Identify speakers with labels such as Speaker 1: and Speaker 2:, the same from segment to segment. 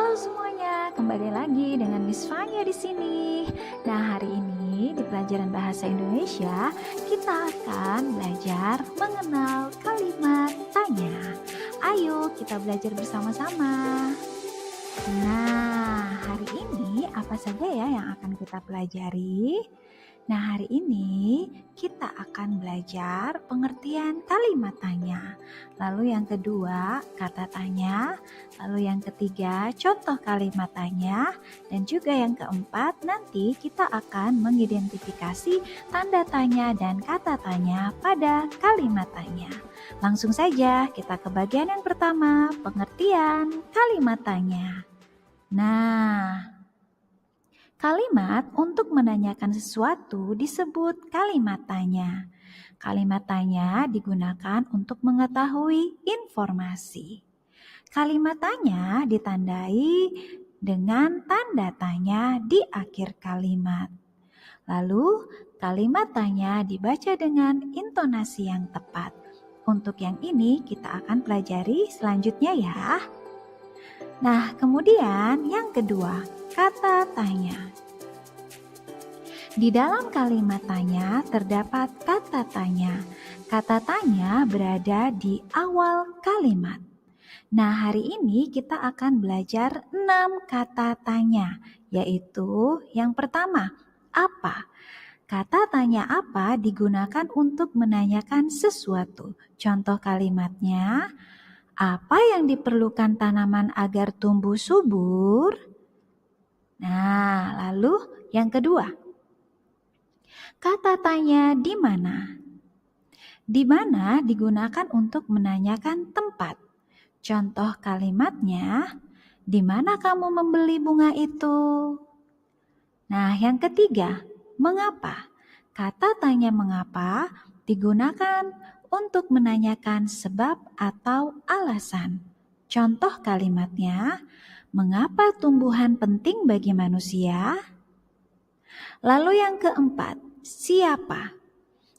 Speaker 1: Halo semuanya, kembali lagi dengan Miss Fanya di sini. Nah, hari ini di pelajaran bahasa Indonesia kita akan belajar mengenal kalimat tanya. Ayo kita belajar bersama-sama. Nah, hari ini apa saja ya yang akan kita pelajari? Nah, hari ini kita akan belajar pengertian kalimat tanya. Lalu yang kedua, kata tanya. Lalu yang ketiga, contoh kalimat tanya. Dan juga yang keempat, nanti kita akan mengidentifikasi tanda tanya dan kata tanya pada kalimat tanya. Langsung saja kita ke bagian yang pertama, pengertian kalimat tanya. Nah, kalimat untuk menanyakan sesuatu disebut kalimat tanya. Kalimat tanya digunakan untuk mengetahui informasi. Kalimat tanya ditandai dengan tanda tanya di akhir kalimat. Lalu, kalimat tanya dibaca dengan intonasi yang tepat. Untuk yang ini kita akan pelajari selanjutnya ya. Nah, kemudian yang kedua, kata tanya. Di dalam kalimat tanya terdapat kata tanya. Kata tanya berada di awal kalimat. Nah, hari ini kita akan belajar 6 kata tanya, yaitu yang pertama, apa? Kata tanya apa digunakan untuk menanyakan sesuatu. Contoh kalimatnya, apa yang diperlukan tanaman agar tumbuh subur? Nah, lalu yang kedua, kata tanya di mana? Di mana digunakan untuk menanyakan tempat. Contoh kalimatnya, di mana kamu membeli bunga itu? Nah, yang ketiga, mengapa? Kata tanya mengapa digunakan untuk menanyakan sebab atau alasan. Contoh kalimatnya, mengapa tumbuhan penting bagi manusia? Lalu yang keempat, siapa?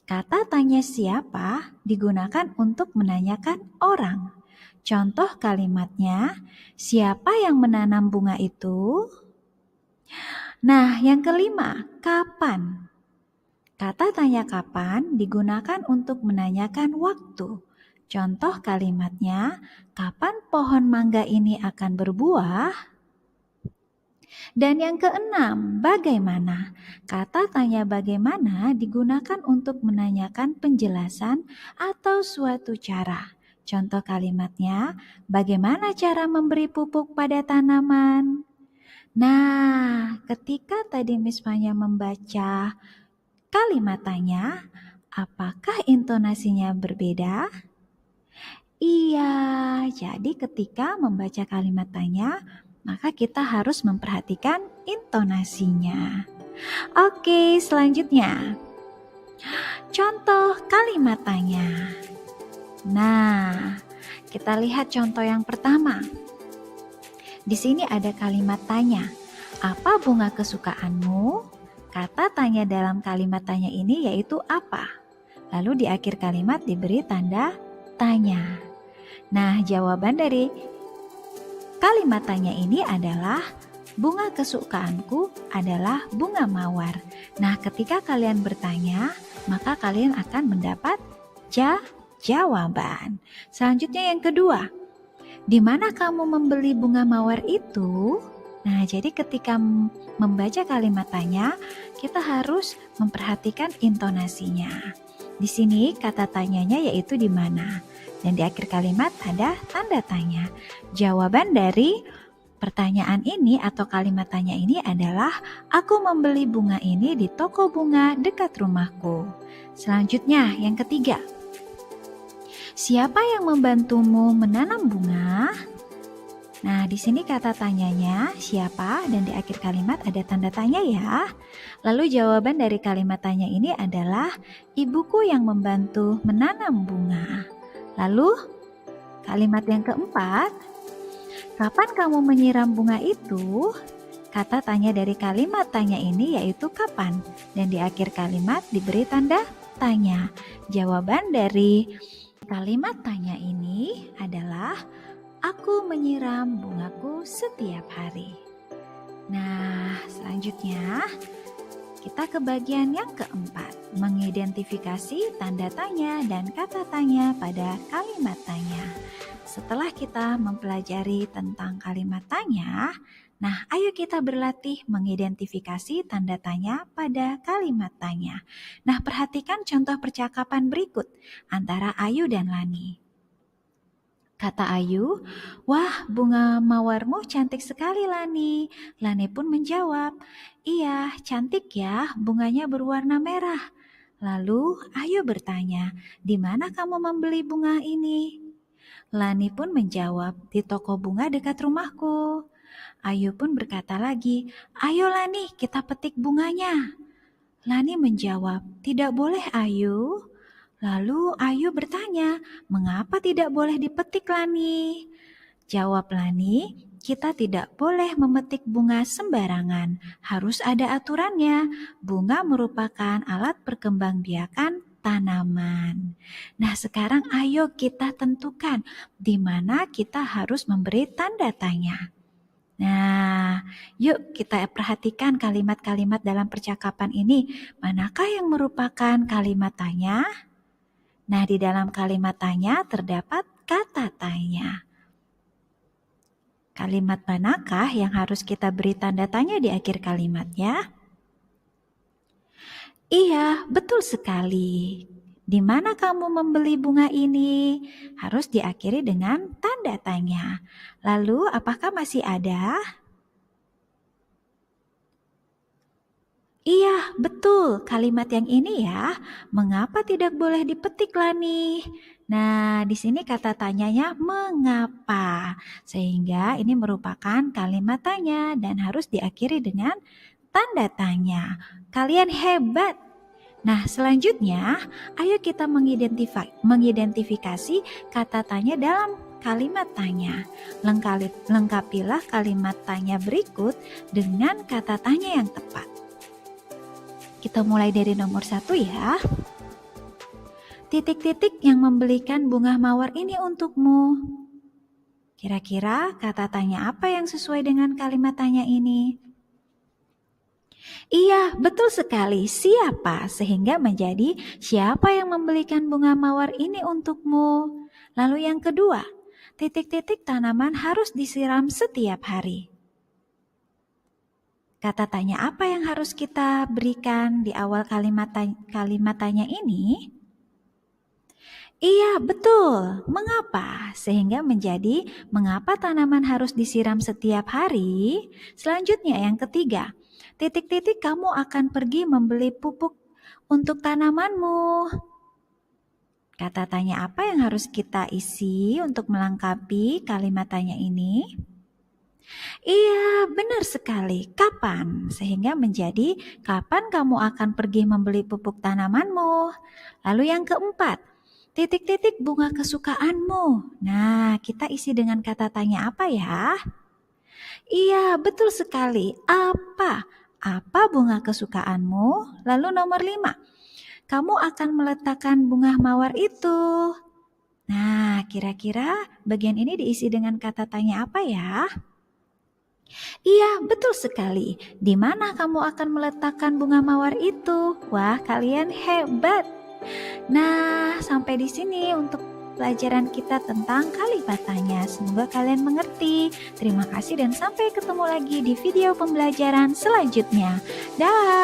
Speaker 1: Kata tanya siapa digunakan untuk menanyakan orang. Contoh kalimatnya, siapa yang menanam bunga itu? Nah, yang kelima, kapan? Kata tanya kapan digunakan untuk menanyakan waktu. Contoh kalimatnya, kapan pohon mangga ini akan berbuah? Dan yang keenam, bagaimana? Kata tanya bagaimana digunakan untuk menanyakan penjelasan atau suatu cara. Contoh kalimatnya, bagaimana cara memberi pupuk pada tanaman? Nah, ketika tadi Miss Fanya membaca kalimat tanya, apakah intonasinya berbeda? Iya, jadi ketika membaca kalimat tanya, maka kita harus memperhatikan intonasinya. Oke, selanjutnya. Contoh kalimat tanya. Nah, kita lihat contoh yang pertama. Di sini ada kalimat tanya. Apa bunga kesukaanmu? Kata tanya dalam kalimat tanya ini yaitu apa? Lalu di akhir kalimat diberi tanda tanya. Nah, jawaban dari kalimat tanya ini adalah bunga kesukaanku adalah bunga mawar. Nah, ketika kalian bertanya, maka kalian akan mendapat jawaban. Selanjutnya yang kedua, di mana kamu membeli bunga mawar itu? Nah, jadi ketika membaca kalimat tanya, kita harus memperhatikan intonasinya. Di sini kata tanyanya yaitu di mana. Dan di akhir kalimat ada tanda tanya. Jawaban dari pertanyaan ini atau kalimat tanya ini adalah, aku membeli bunga ini di toko bunga dekat rumahku. Selanjutnya, yang ketiga. Siapa yang membantumu menanam bunga? Nah, di sini kata tanyanya siapa dan di akhir kalimat ada tanda tanya ya. Lalu jawaban dari kalimat tanya ini adalah ibuku yang membantu menanam bunga. Lalu kalimat yang keempat, kapan kamu menyiram bunga itu? Kata tanya dari kalimat tanya ini yaitu kapan dan di akhir kalimat diberi tanda tanya. Jawaban dari kalimat tanya ini adalah Aku menyiram bungaku setiap hari. Nah, selanjutnya kita ke bagian yang keempat, mengidentifikasi tanda tanya dan kata tanya pada kalimat tanya. Setelah kita mempelajari tentang kalimat tanya, nah ayo kita berlatih mengidentifikasi tanda tanya pada kalimat tanya. Nah, perhatikan contoh percakapan berikut antara Ayu dan Lani. Kata Ayu, "Wah, bunga mawarmu cantik sekali, Lani." Lani pun menjawab, "Iya, cantik ya, bunganya berwarna merah." Lalu Ayu bertanya, "Di mana kamu membeli bunga ini?" Lani pun menjawab, "Di toko bunga dekat rumahku." Ayu pun berkata lagi, "Ayo Lani, kita petik bunganya." Lani menjawab, "Tidak boleh Ayu." Lalu Ayu bertanya, "Mengapa tidak boleh dipetik Lani?" Jawab Lani, "Kita tidak boleh memetik bunga sembarangan. Harus ada aturannya. Bunga merupakan alat perkembangbiakan tanaman." Nah, sekarang ayo kita tentukan di mana kita harus memberi tanda tanya. Nah, yuk kita perhatikan kalimat-kalimat dalam percakapan ini. Manakah yang merupakan kalimat tanya? Nah, di dalam kalimat tanya terdapat kata tanya. Kalimat manakah yang harus kita beri tanda tanya di akhir kalimatnya? Iya, betul sekali. Di mana kamu membeli bunga ini? Harus diakhiri dengan tanda tanya. Lalu, apakah masih ada? Iya, betul. Kalimat yang ini ya. Mengapa tidak boleh dipetik, Lani? Nah, di sini kata tanyanya mengapa. Sehingga ini merupakan kalimat tanya dan harus diakhiri dengan tanda tanya. Kalian hebat. Nah, selanjutnya ayo kita mengidentifikasi kata tanya dalam kalimat tanya. Lengkapilah kalimat tanya berikut dengan kata tanya yang tepat. Kita mulai dari nomor 1 ya. Titik-titik yang membelikan bunga mawar ini untukmu. Kira-kira kata tanya apa yang sesuai dengan kalimat tanya ini? Iya, betul sekali. Siapa? Sehingga menjadi siapa yang membelikan bunga mawar ini untukmu. Lalu yang kedua, titik-titik tanaman harus disiram setiap hari. Kata tanya apa yang harus kita berikan di awal kalimat tanya ini? Iya, betul. Mengapa? Sehingga menjadi mengapa tanaman harus disiram setiap hari? Selanjutnya yang ketiga, titik-titik kamu akan pergi membeli pupuk untuk tanamanmu. Kata tanya apa yang harus kita isi untuk melengkapi kalimat tanya ini? Iya, benar sekali. Kapan? Sehingga menjadi kapan kamu akan pergi membeli pupuk tanamanmu? Lalu yang keempat, titik-titik bunga kesukaanmu. Nah, kita isi dengan kata tanya apa ya? Iya, betul sekali. Apa? Apa bunga kesukaanmu? Lalu nomor 5, kamu akan meletakkan bunga mawar itu. Nah, kira-kira bagian ini diisi dengan kata tanya apa ya? Iya, betul sekali. Di mana kamu akan meletakkan bunga mawar itu? Wah, kalian hebat. Nah, sampai di sini untuk pelajaran kita tentang kalimat tanya. Semoga kalian mengerti. Terima kasih dan sampai ketemu lagi di video pembelajaran selanjutnya. Dah.